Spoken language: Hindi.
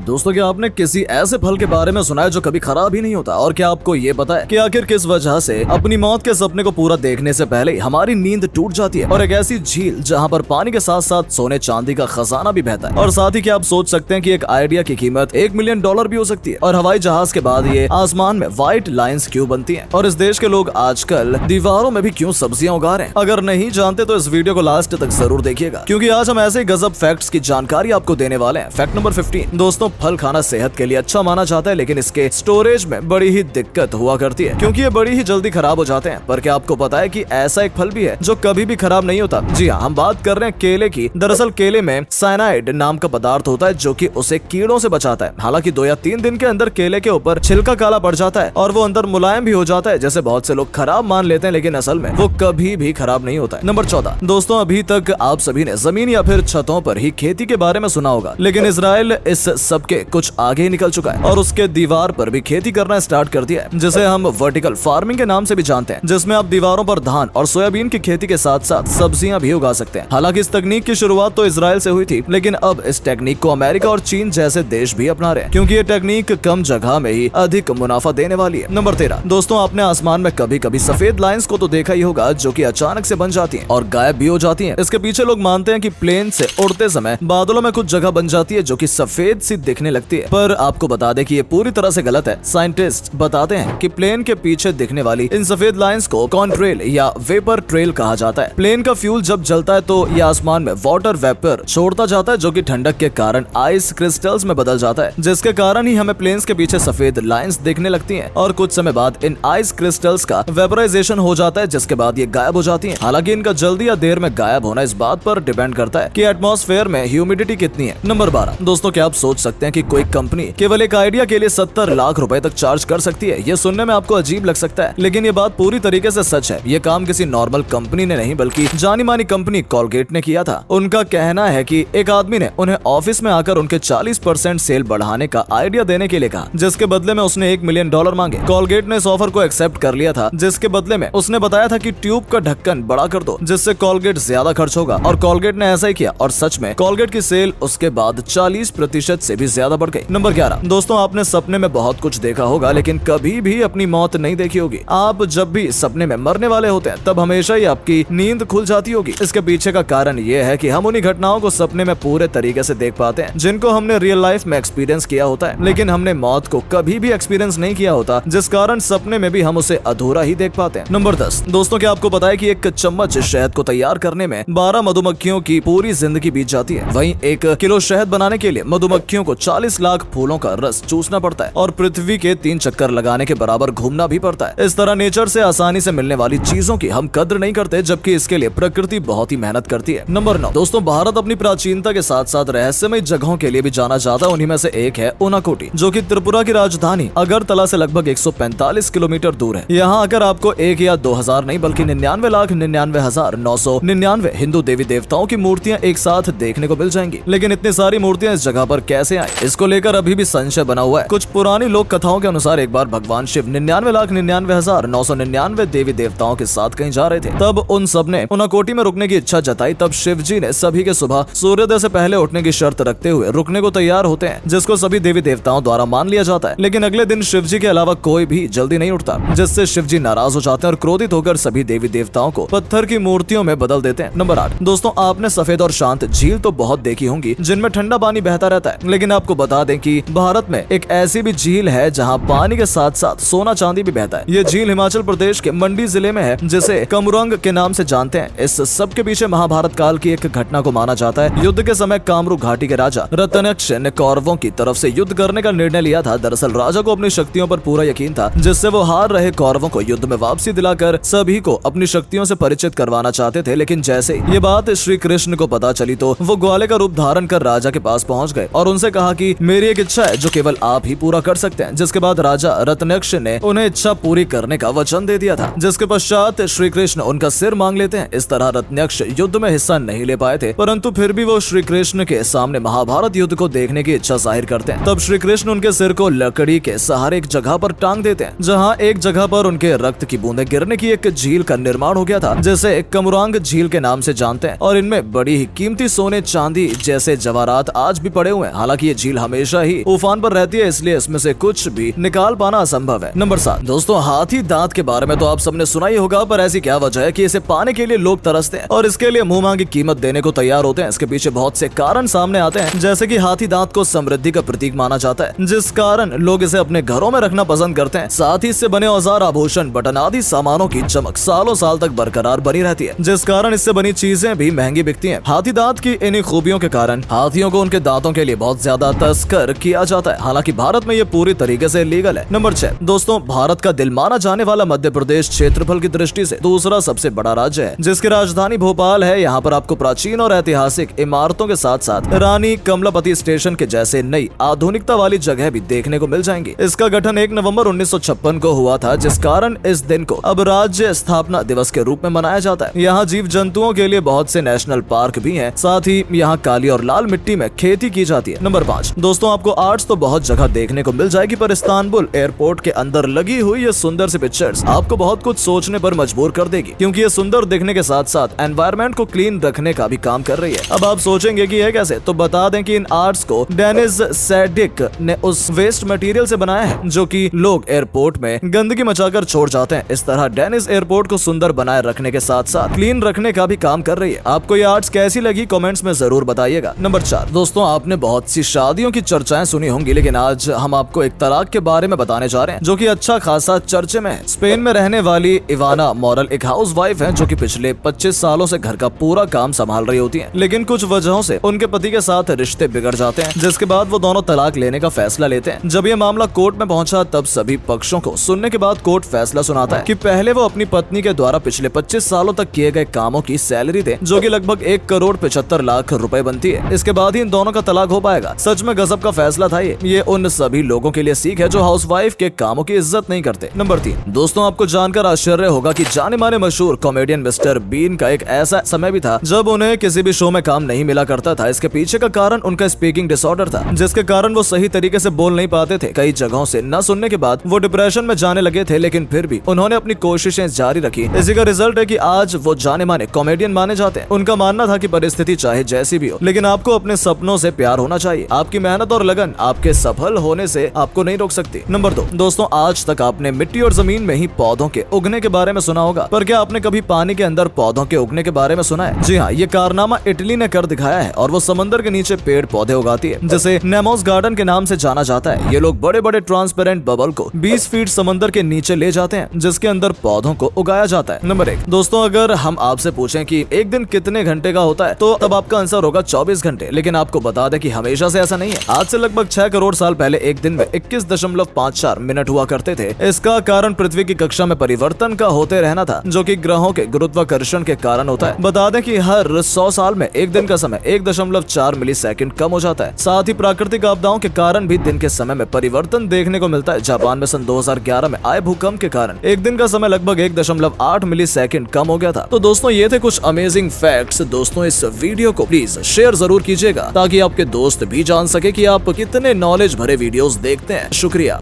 दोस्तों, क्या आपने किसी ऐसे फल के बारे में सुना है जो कभी खराब ही नहीं होता? और क्या आपको ये पता है कि आखिर किस वजह से अपनी मौत के सपने को पूरा देखने से पहले हमारी नींद टूट जाती है? और एक ऐसी झील जहाँ पर पानी के साथ साथ सोने चांदी का खजाना भी बहता है। और साथ ही क्या आप सोच सकते हैं कि एक आइडिया की कीमत $1 मिलियन भी हो सकती है? और हवाई जहाज के बाद ये आसमान में व्हाइट लाइन्स क्यों बनती है? और इस देश के लोग आजकल दीवारों में भी क्यों सब्जियां उगा रहे हैं? अगर नहीं जानते तो इस वीडियो को लास्ट तक जरूर देखिएगा, क्योंकि आज हम ऐसे गजब फैक्ट्स की जानकारी आपको देने वाले हैं। Fact number 15। दोस्तों, फल खाना सेहत के लिए अच्छा माना जाता है, लेकिन इसके स्टोरेज में बड़ी ही दिक्कत हुआ करती है, क्योंकि ये बड़ी ही जल्दी खराब हो जाते हैं। पर क्या आपको पता है कि ऐसा एक फल भी है जो कभी भी खराब नहीं होता? जी हाँ, हम बात कर रहे हैं केले की। दरअसल केले में साइनाइड नाम का पदार्थ होता है जो कि उसे कीड़ों से बचाता है। हालांकि 2 या 3 दिन के अंदर केले के ऊपर छिलका काला पड़ जाता है और वो अंदर मुलायम भी हो जाता है, जैसे बहुत से लोग खराब मान लेते हैं, लेकिन असल में वो कभी भी खराब नहीं होता है। नंबर 14। दोस्तों, अभी तक आप सभी ने जमीन या फिर छतों पर ही खेती के बारे में सुना होगा, लेकिन इजराइल इस सबके कुछ आगे निकल चुका है और उसके दीवार पर भी खेती करना स्टार्ट कर दिया है, जिसे हम वर्टिकल फार्मिंग के नाम से भी जानते हैं, जिसमें आप दीवारों पर धान और सोयाबीन की खेती के साथ साथ सब्जियां भी उगा सकते हैं। हालांकि इस तकनीक की शुरुआत तो इजराइल से हुई थी, लेकिन अब इस टेक्निक को अमेरिका और चीन जैसे देश भी अपना रहे हैं, क्योंकि ये टेक्निक कम जगह में ही अधिक मुनाफा देने वाली है। नंबर 13। दोस्तों, आपने आसमान में कभी कभी सफेद लाइंस को तो देखा ही होगा, जो कि अचानक से बन जाती हैं और गायब भी हो जाती हैं। इसके पीछे लोग मानते हैं कि प्लेन से उड़ते समय बादलों में कुछ जगह बन जाती है जो कि सफेद सी दिखने लगती है, पर आपको बता दें कि ये पूरी तरह से गलत है। साइंटिस्ट बताते हैं कि प्लेन के पीछे दिखने वाली इन सफेद लाइंस को कॉन्ट्रेल या वेपर ट्रेल कहा जाता है। प्लेन का फ्यूल जब जलता है तो ये आसमान में वाटर वेपर छोड़ता जाता है, जो कि ठंडक के कारण आइस क्रिस्टल्स में बदल जाता है, जिसके कारण ही हमें प्लेन्स के पीछे सफेद लाइंस दिखने लगती हैं। और कुछ समय बाद इन आइस क्रिस्टल्स का वेपराइजेशन हो जाता है, जिसके बाद ये गायब हो जाती हैं। हालांकि इनका जल्दी या देर में गायब होना इस बात पर डिपेंड करता है कि एटमॉस्फेयर में ह्यूमिडिटी कितनी है। नंबर 12। दोस्तों, क्या आप सोच सकते हैं कि कोई कंपनी केवल एक आइडिया के लिए 70 लाख रुपए तक चार्ज कर सकती है? ये सुनने में आपको अजीब लग सकता है, लेकिन ये बात पूरी तरीके से सच है। ये काम किसी नॉर्मल कंपनी ने नहीं, बल्कि जानी मानी कंपनी कोलगेट ने किया था। उनका कहना है कि एक आदमी ने उन्हें ऑफिस में आकर उनके 40% सेल बढ़ाने का आइडिया देने के लिए कहा, जिसके बदले में उसने $1 मिलियन मांगे। कोलगेट ने इस ऑफर को एक्सेप्ट कर लिया था, जिसके बदले में उसने बताया था कि ट्यूब का ढक्कन बड़ा कर दो, जिससे कोलगेट ज्यादा खर्च होगा। और कोलगेट ने ऐसा ही किया और सच में कोलगेट की सेल उसके बाद 40% से भी ज्यादा बढ़ गई। नंबर 11। दोस्तों, आपने सपने में बहुत कुछ देखा होगा, लेकिन कभी भी अपनी मौत नहीं देखी होगी। आप जब भी सपने में मरने वाले होते हैं, तब हमेशा ही आपकी नींद खुल जाती होगी। इसके पीछे का कारण ये है कि हम उन्हीं घटनाओं को सपने में पूरे तरीके से देख पाते हैं जिनको हमने रियल लाइफ में एक्सपीरियंस किया होता है, लेकिन हमने मौत को कभी भी एक्सपीरियंस नहीं किया होता, जिस कारण सपने में भी हम उसे अधूरा ही देख पाते हैं। नंबर 10। दोस्तों, क्या आपको पता है कि एक चम्मच शहद को तैयार करने में 12 मधुमक्खियों की पूरी जिंदगी बीत जाती है? वहीं 1 किलो शहद बनाने के लिए मधुमक्खियों को 40 लाख फूलों का रस चूसना पड़ता है और पृथ्वी के 3 चक्कर लगाने के बराबर घूमना भी पड़ता है। इस तरह नेचर से आसानी से मिलने वाली चीजों की हम कद्र नहीं करते, जबकि इसके लिए प्रकृति बहुत ही मेहनत करती है। नंबर 9। दोस्तों, भारत अपनी प्राचीनता के साथ साथ रहस्यमय जगहों के लिए भी जाना जाता है। उन्हीं में से एक है उनाकोटी, जो कि त्रिपुरा की राजधानी अगरतला से लगभग 145 किलोमीटर दूर है। यहाँ आकर आपको 1 या 2000 नहीं, बल्कि 99,99,999 हिंदू देवी देवताओं की मूर्तियाँ एक साथ देखने को मिल जाएंगी। लेकिन इतनी सारी मूर्तियाँ इस जगह पर कैसे आई, इसको लेकर अभी भी संशय बना हुआ है। कुछ पुरानी लोक कथाओं के अनुसार एक बार भगवान शिव 99,99,999 देवी देवताओं के साथ कहीं जा रहे थे। तब उन सब ने उनाकोटी में रुकने की इच्छा जताई। तब शिव जी ने सभी के सुबह सूर्योदय से पहले उठने की शर्त रखते हुए रुकने को तैयार होते हैं, जिसको सभी देवी देवताओं द्वारा मान लिया जाता है। लेकिन अगले दिन शिव जी के अलावा कोई भी जल्दी नहीं उठता, जिससे शिव जी नाराज हो जाते हैं और क्रोधित होकर सभी देवी देवताओं को पत्थर की मूर्तियों में बदल देते हैं। नंबर 8। दोस्तों, आपने सफेद और शांत झील तो बहुत देखी होंगी, जिनमें ठंडा पानी बहता रहता है, लेकिन आपको बता दें कि भारत में एक ऐसी भी झील है जहां पानी के साथ साथ सोना चांदी भी बहता है। ये झील हिमाचल प्रदेश के मंडी जिले में है, जिसे कमरंग के नाम से जानते हैं। इस सब के पीछे महाभारत काल की एक घटना को माना जाता है। युद्ध के समय कामरू घाटी के राजा रत्नक्ष ने कौरवों की तरफ से युद्ध करने का निर्णय लिया था। दरअसल राजा को अपनी शक्तियों पर पूरा यकीन था, जिससे वो हार रहे कौरवों को युद्ध में वापसी दिलाकर सभी को अपनी शक्तियों से परिचित करवाना चाहते थे। लेकिन जैसे ये बात श्री कृष्ण को पता चली तो वो ग्वाले का रूप धारण कर राजा के पास पहुंच गए और उनसे कहा कि मेरी एक इच्छा है जो केवल आप ही पूरा कर सकते हैं। जिसके बाद राजा रत्नक्ष ने उन्हें इच्छा पूरी करने का वचन दे दिया था, जिसके पश्चात श्री कृष्ण उनका सिर मांग लेते हैं। इस तरह रत्नक्ष युद्ध में हिस्सा नहीं ले पाए थे, परंतु फिर भी वो श्री कृष्ण के सामने महाभारत युद्ध को देखने की इच्छा जाहिर करते हैं। तब श्री कृष्ण उनके सिर को लकड़ी के सहारे एक जगह पर टांग देते हैं, जहाँ एक जगह पर उनके रक्त की बूंदें गिरने की एक झील का निर्माण हो गया था, जिसे कमरांग झील के नाम से जानते हैं। और इनमें बड़ी ही कीमती सोने चांदी जैसे जवाहरात आज भी पड़े हुए हैं। हालांकि ये ये झील हमेशा ही उफान पर रहती है, इसलिए इसमें से कुछ भी निकाल पाना असंभव है। नंबर 7 दोस्तों, हाथी दांत के बारे में तो आप सबने सुना ही होगा, पर ऐसी क्या वजह है कि इसे पाने के लिए लोग तरसते हैं और इसके लिए मुंह मांगी कीमत देने को तैयार होते हैं। इसके पीछे बहुत से कारण सामने आते हैं, जैसे कि हाथी दांत को समृद्धि का प्रतीक माना जाता है, जिस कारण लोग इसे अपने घरों में रखना पसंद करते हैं। साथ ही इससे बने औजार, आभूषण, बटन आदि सामानों की चमक सालों साल तक बरकरार बनी रहती है, जिस कारण इससे बनी चीजें भी महंगी बिकती हैं। हाथी दांत की इन्हीं खूबियों के कारण हाथियों को उनके दांतों के लिए बहुत ज्यादा तस्कर किया जाता है। हालांकि भारत में ये पूरी तरीके से लीगल है। नंबर 6 दोस्तों, भारत का दिल माना जाने वाला मध्य प्रदेश क्षेत्रफल की दृष्टि से दूसरा सबसे बड़ा राज्य है, जिसकी राजधानी भोपाल है। यहाँ पर आपको प्राचीन और ऐतिहासिक इमारतों के साथ साथ रानी कमलापति स्टेशन के जैसे नई आधुनिकता वाली जगह भी देखने को मिल जाएंगी। इसका गठन 1 नवंबर 1956 को हुआ था, जिस कारण इस दिन को अब राज्य स्थापना दिवस के रूप में मनाया जाता है। यहाँ जीव जंतुओं के लिए बहुत से नेशनल पार्क भी हैं। साथ ही यहाँ काली और लाल मिट्टी में खेती की जाती है। नंबर 5 दोस्तों, आपको आर्ट्स तो बहुत जगह देखने को मिल जाएगी, पर इस्तांबुल एयरपोर्ट के अंदर लगी हुई ये सुंदर सी पिक्चर्स आपको बहुत कुछ सोचने पर मजबूर कर देगी, क्योंकि ये सुंदर दिखने के साथ साथ एनवायरनमेंट को क्लीन रखने का भी काम कर रही है। अब आप सोचेंगे कि यह कैसे, तो बता दें कि इन आर्ट्स को डेनिस सैडिक ने उस वेस्ट मटेरियल से बनाया है जो कि लोग एयरपोर्ट में गंदगी मचाकर छोड़ जाते हैं। इस तरह डेनिस एयरपोर्ट को सुंदर बनाए रखने के साथ साथ क्लीन रखने का भी काम कर रही है। आपको ये आर्ट्स कैसी लगी कमेंट्स में जरूर बताइएगा। नंबर 4 दोस्तों, आपने बहुत सी शादियों की चर्चाएं सुनी होंगी, लेकिन आज हम आपको एक तलाक के बारे में बताने जा रहे हैं जो कि अच्छा खासा चर्चे में है। स्पेन में रहने वाली इवाना मॉरल एक हाउसवाइफ है जो कि पिछले 25 सालों से घर का पूरा काम संभाल रही होती है, लेकिन कुछ वजहों से उनके पति के साथ रिश्ते बिगड़ जाते हैं, जिसके बाद वो दोनों तलाक लेने का फैसला लेते हैं। जब ये मामला कोर्ट में पहुंचा, तब सभी पक्षों को सुनने के बाद कोर्ट फैसला सुनाता है कि पहले वो अपनी पत्नी के द्वारा पिछले 25 सालों तक किए गए कामों की सैलरी दे, जो कि लगभग 1 करोड़ 75 लाख रुपए बनती है। इसके बाद ही इन दोनों का तलाक हो पाएगा। सच में गजब का फैसला था ये उन सभी लोगों के लिए सीख है जो हाउसवाइफ के कामों की इज्जत नहीं करते। नंबर 3 दोस्तों, आपको जानकर आश्चर्य होगा कि जाने माने मशहूर कॉमेडियन मिस्टर बीन का एक ऐसा समय भी था जब उन्हें किसी भी शो में काम नहीं मिला करता था। इसके पीछे का कारण उनका स्पीकिंग डिसऑर्डर था, जिसके कारण वो सही तरीके से बोल नहीं पाते थे। कई जगहों से न सुनने के बाद वो डिप्रेशन में जाने लगे थे, लेकिन फिर भी उन्होंने अपनी कोशिशें जारी रखी। इसी का रिजल्ट है कि आज वो जाने माने कॉमेडियन माने जाते हैं। उनका मानना था कि परिस्थिति चाहे जैसी भी हो, लेकिन आपको अपने सपनों से प्यार होना चाहिए। आपकी मेहनत और लगन आपके सफल होने से आपको नहीं रोक सकती। नंबर 2 दोस्तों, आज तक आपने मिट्टी और जमीन में ही पौधों के उगने के बारे में सुना होगा, पर क्या आपने कभी पानी के अंदर पौधों के उगने के बारे में सुना है? जी हाँ, ये कारनामा इटली ने कर दिखाया है और वो समंदर के नीचे पेड़ पौधे उगाती है, जिसे नेमोस गार्डन के नाम से जाना जाता है। ये लोग बड़े बड़े ट्रांसपेरेंट बबल को 20 फीट समंदर के नीचे ले जाते हैं, जिसके अंदर पौधों को उगाया जाता है। नंबर 1 दोस्तों, अगर हम आपसे पूछें कि एक दिन कितने घंटे का होता है, तो तब आपका आंसर होगा 24 घंटे। लेकिन आपको बता दें कि हमेशा से ऐसा नहीं है। आज से लगभग 6 करोड़ साल पहले एक दिन में 21.54 मिनट हुआ करते थे। इसका कारण पृथ्वी की कक्षा में परिवर्तन का होते रहना था, जो कि ग्रहों के गुरुत्वाकर्षण के कारण होता है। बता दें कि हर 100 साल में एक दिन का समय 1.4 मिलीसेकंड कम हो जाता है। साथ ही प्राकृतिक आपदाओं के कारण भी दिन के समय में परिवर्तन देखने को मिलता है। जापान में सन 2011 में आए भूकंप के कारण एक दिन का समय लगभग 1.8 मिलीसेकंड कम हो गया था। तो दोस्तों, ये थे कुछ अमेजिंग फैक्ट्स। दोस्तों, इस वीडियो को प्लीज शेयर जरूर कीजिएगा ताकि आपके दोस्त भी जान सके कि आप कितने नॉलेज भरे वीडियोस देखते हैं। शुक्रिया।